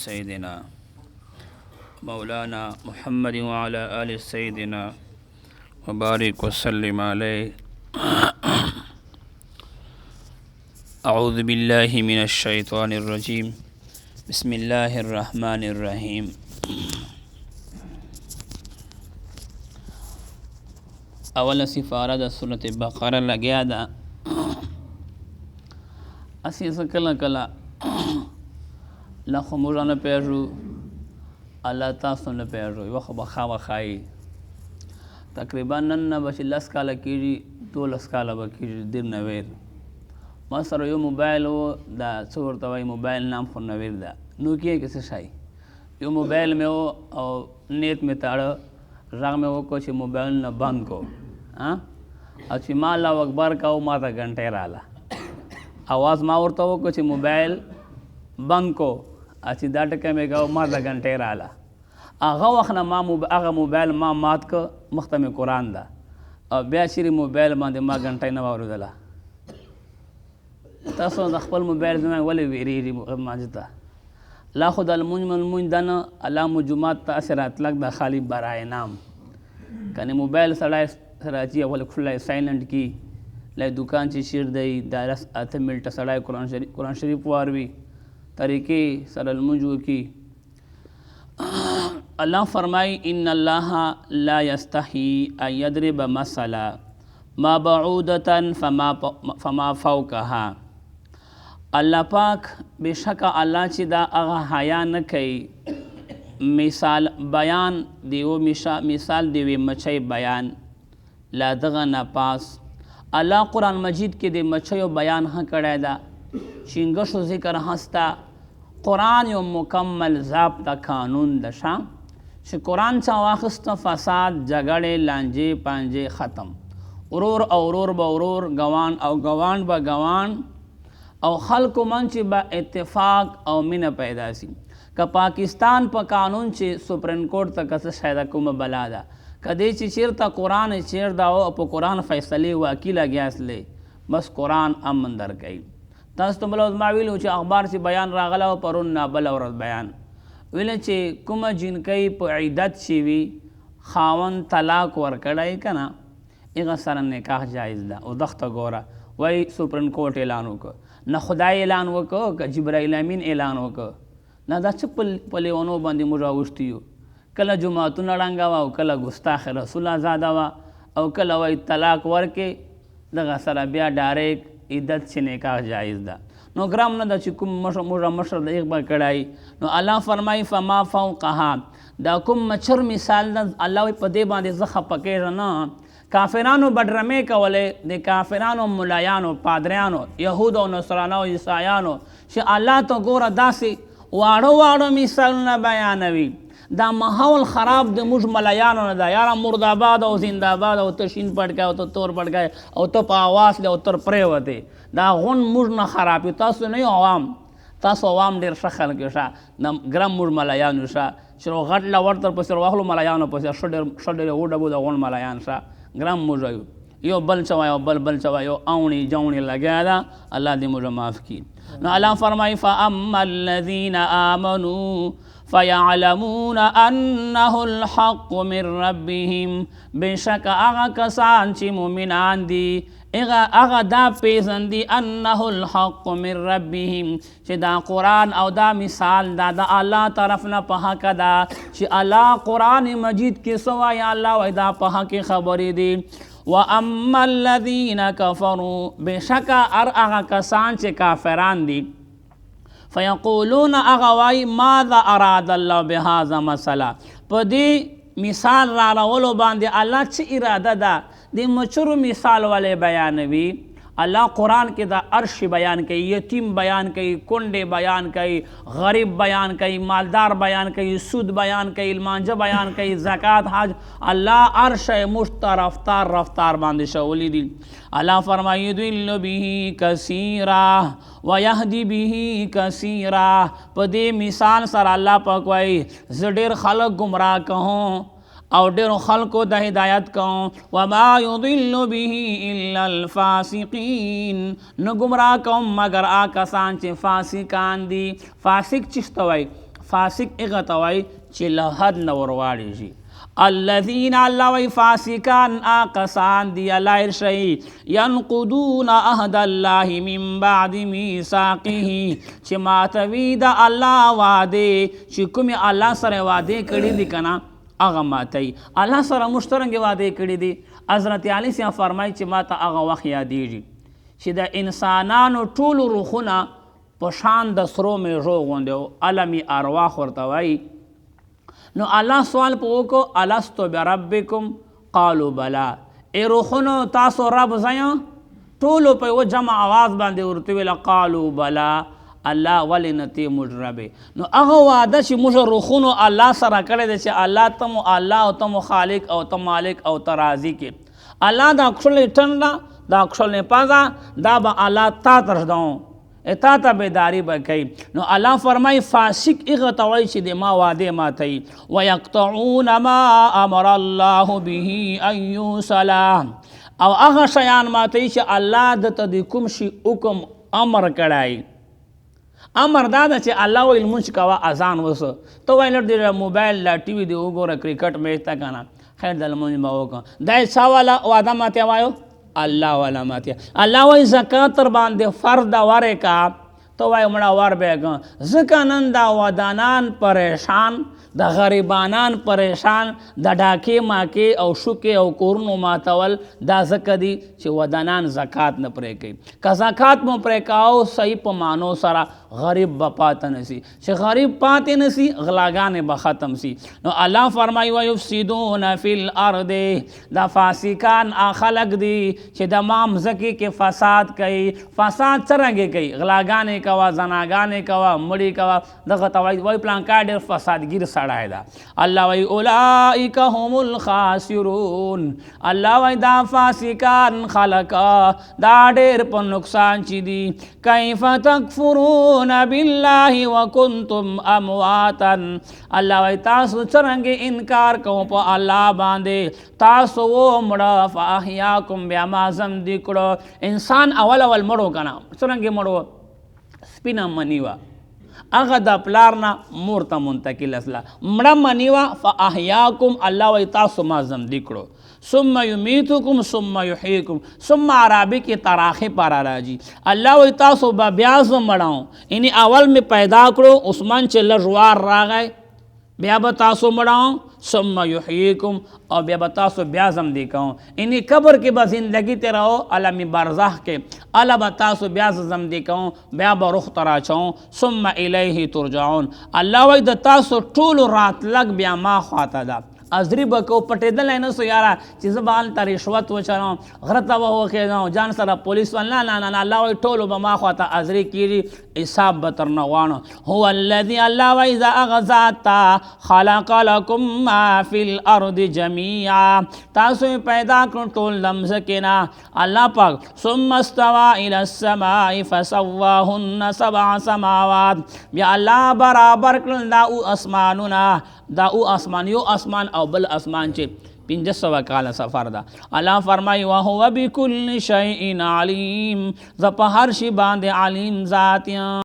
سيدنا مولانا محمد وعلى آل سيدنا وبارك وسلم عليه. أعوذ بالله من الشيطان الرجيم. بسم الله الرحمن الرحيم. اول سفارہ دا سورۃ بقرہ لگیا دا اسی کلا کلا لخو موږ نه پیژو الله تاسو نه پیژو یو خبره وخایي تقریبا نن نه بچ 10 کاله کېږي 12 کاله به کېږي ډېر نه ویر ما سره یو موبایل و دا څه ورته وایي موبایل نام خو نه ویر دا نوکیا کې څه شی یو موبایل مې و او نیټ مې تاړه غږ مې وکړو چې موبایل نه بند کو او چې ما الله اکبر کاو ما ته غنټې رااله आवाज ما ورته وکړو چې موبایل بند کو چې دا ټکه مې کاو ما ته غنټې رااله هغه وخت نه ما هغه موبایل ما مات که مخته مې قرآن ده او بیا چیرې موبایل باندې ما غنټۍ نه واورېدله تاسو د خپل موبایل زما ولې ویرېږي مانځه ته لا خو د لمونځ ده نه الله مو جومات ته هسې راتلک د خالي برای نام کنې موبایل سړی سره چې اول کله سایلنټ کی لای دکان چې شیر دی دا 8 منټه سړی قرآن شریف واروي طریقې سره لمونځ وکړي. الله فرمای ان الله لا یستحی ان یضرب مثلا ما بعودة فما فوقها. الله پاک بشک الله چې دا هغه حیا نه کوي مثال بیان دیو مثال دیوی مچۍ بیان لا دغه نه پاس الله قرآن مجید کې د مچیو بیان ها کړی دا چینګښو ذکر هستا قرآن یو مکمل ضابطه قانون ده شا چې قرآن چا واخسته فساد جګړې لانجې پانجې ختم ورور او ورور به ورور ګوان او ګوان به ګوان او خلکو من چې به اتفاق او مینه پیدا سي که پاکستان په قانون چې سپریم کورټ ته کڅه شاید کومه بلا ده کدی چې چیرته قرآن چیر دا او په قرآن فیصلې وکیل اگیاسلې بس قرآن امن درکوي. تاسو ته بل ما ویلو چې اخبار چې بیان راغله او پرون نه بل ورځ بیان ویل چې کومه جنکۍ په عیدت شي وي خاوند طلاق ورکړی که نه هغه سره نکاح جایز ده او دخته ګوره وایي سپریم کورټ اعلان وکړه نه خدای اعلان وکړه که جبرائیل امین اعلان وکړه نه دا څه په لیونو باندې موږ راوښتي یو کله جماعتونه ړنګه وه او کله ګستاخ رسول آزاده وه او کله وایي طلاق ورکې دغه سره بیا ډایرکټ عدت چې نکاح جایز ده نو ګرام نه ده چې کوم مشر د هغه به کړی نو الله فرمایي فما فوقها دا کوم مچر مثال ده الله وایي په دې باندې زه خفه کېږه نه کافرانو به ډرمې کولې د کافرانو ملایانو پادریانو یهود او نصرانو او عیسایانو چې الله ته ګوره داسې واړه مثالونه بیانوي دا ماحول خراب د موږ ملایانو نه ده یاره مرداباد او زنداباد او ته شین پړکای او ته تور پړکای او ته په آواز دی او تر پرېوتې دا غون موږ نه خراب تاسو نه یو عوام تاسو عوام ډېر ښه خلک یو شه د ګرم موږ ملایانو شه چې غټ له ورته پسې واخلو ملایانو پسې ښه ډېر وډبو د غون ملایان شه ګرم موږ یو بل چوای او بل چوای یو اوڼي جوڼي لګیا ده الله دې موږ معاف کړي. نو الله فرمایي فاما الذین آمنوا فیعلمون انه الحق من ربهم بشک هغه کسان چې مؤمنان دي هغه دا پیژندي انه الحق من ربهم چې دا قرآن او دا مثال دا د الله طرف نه په حق ده چې الله قرآن مجید کې څه وایي الله وایي دا په حق خبرې دي. واما الذین کفروا بشک هغه کسان چې کافران دي فیقولون اغوای ماذا اراد الله بهذا مثلا په دې مثال را راولو باندې الله څه اراده ده د مچرو مثال ولې بیانوي الله قرآن کې دا عرش بیان کوي یتیم بیان کوي کونډې بیان کوي غریب بیان کوي مالدار بیان کوي سود بیان کوي لمانځه بیان کوي زکات حج الله عرش مشت رفتار باندې شولی دي. الله فرمایي یضل به کثیرا ویهدی به کثیرا په دې مثال سره الله پاک وایي زه ډېر خلک ګمراه کوم او ډېرو خلکو د هدایت کوم وما یضل به الا الفاسقین نو ګمراه کوم مگر کسان چې فاسقان دي. فاسق چېته وایي فاسق هغه ته وایي چې له حد نه ورواړې شي. الذین الله وی فاسقان کسان دی الله ارشئی ینقضون عهد الله من بعد میثاقه چې ماتوي د الله وعده چې کومې الله سره وعده کړي دي کنه هغه ماتوي. الله سره مشترک وعده کړي دي. حضرت علی سیان فرمایي چې ماته هغه وخت یادېږي چې د انسانانو ټولو روحونه په شان د سرو میږو غوندې علمي ارواح ورته وایي. نو الله سوال په وکړو الستو بربکم قالوا بلا ای روحونو تاسو رب زایا ټولو په یوه جمع آواز باندې ورته ویله قالوا بلا الله ولې نه تی موږ ربې. نو هغه وعده چې موږ روحونو الله سره کړی دی چې الله ته مو الله او ته مو خالق او ته مالک او ته راضي کې الله دا کښلې ټنډه دا کښلې پزه دا به الله تا ترژدوم اتا ته بیداری به کوي. نو الله فرمای فاسق هغه ته وایي چې د ما وعده ماتوي. ویقطعون ما امر الله به ان یوصل او هغه شیان ماتوي چې الله دته د کوم شي حکم امر کړی. امر دا ده چې الله ویل لمونځ کوه اذان وسه ته وایي لږ د موبایل لا ټي وي دی وګوره کرکټ میچ ته کنه خیر د لمونځ به وکړه دا چا والا وعده ماتې وایو الله والا ماتیا. الله وای زکات تر باندې فرض ورکا تو وای مړه ور بیګ زکه نن دا ودانان پریشان د غریبانان پریشان د ډاکې ماکې او شوکې او کورونو ماتول دا ځکه دي چې ودانان زکات نه پرې کوي. که زکات مو پرې کاو صحیح په مانو سره غریب به پاته نسی چې غریب پاتې نسی غلاګانې به ختم سی. نو الله فرمایي ویفسدون فی الارض دا فاسقان خلق دي چې د ما مځکې کې فساد کوي. فساد څرنګې کوي غلاګانې کوه زناګانې کوه مړي کوه دغه ته وایي پلانکا ډېر فسادګیر سړی ده. الله وایي اولئک هم الخاسرون. الله وایي دا فاسقان خلق دا ډېر په نقصان چې دي. کیف تکفرون بالله وکنتم امواتا. الله وایي تاسو څرنګې انکار کوو په الله باندې تاسو ومړه فاحیاکم بیا ما زندې کړو. انسان اول مړو که نه څرنګې مړو سپینه منی وه هغه د پلار نه مور ته منتقل اسله مړه منی وه فاحیاکم الله وایي تاسو ما زندې کړو. ثم یمیتکم ثم یحییکم ثم عربی کې تراخی پارا راځي. الله وایي تاسو به بیا زه مړاو یعنی اول مې پیدا کړو عثمان چې لږ وار راغی بیا به تاسو مړاو ثم یحییکم او بیا به تاسو بیا زندې کوم یعنی قبر کې به زندگی تیرو عالم برزخ کې الله به تاسو بیا زندې کوم بیا به رخ ته راچوم ثم الیه ترجعون. الله وایي د تاسو ټولو راتلک بیا ما خواته ده. ازری به کو پټېدلی نه سو یاره چې زه به هلته رشوت وچلوم غره ته به وخېږم جان سره پولیس ول نه نه نه الله وایي ټولو به ما خواته ازری کېږي حساب به ترنه غواړم. هو الذي الله وایي زه هغه ذات ته خلق لکم ما فی الارض جمیعا تاسو یې پیدا کړو ټول د مځکې نه الله پاک. ثم استوى الى السماء فسواهن سبع سماوات بیا الله برابر کړل دا او اسمانونه دا او اسمان یو اسمان او بل اسمان چې 500 کاله سفر ده. الله فرمایي وهو بكل شیء علیم زه په هر شي باندې علیم ذات یم.